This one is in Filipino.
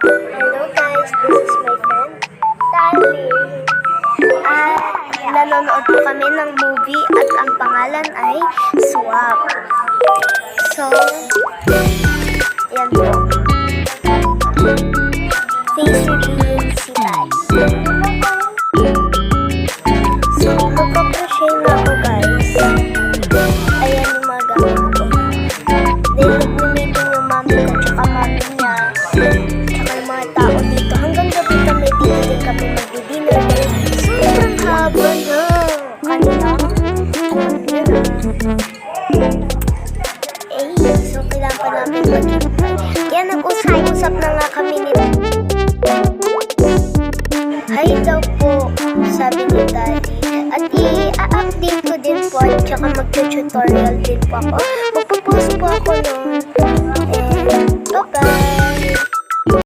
Hello guys, this is my friend Tali. Nanonood po kami ng movie at ang pangalan ay Swap. So, yan po. Face reveal si Tali. So, magpa-crochet na ako guys. Ayan yung mga gamit ko. Then, nag-meeting yung mami ko tsaka mami niya. Tsaka yung mga tao dito. Hanggang gabi kami dito din kami mag-dinner. Sobrang haba na. Kanina. So kailangan pa namin mag-hintay. Yan, nag-usap na nga kami nila. Hi daw po, sabi ni Daddy. At i-update ko din po at tsaka mag-tutorial din po ako. Magpo-post po ako nun.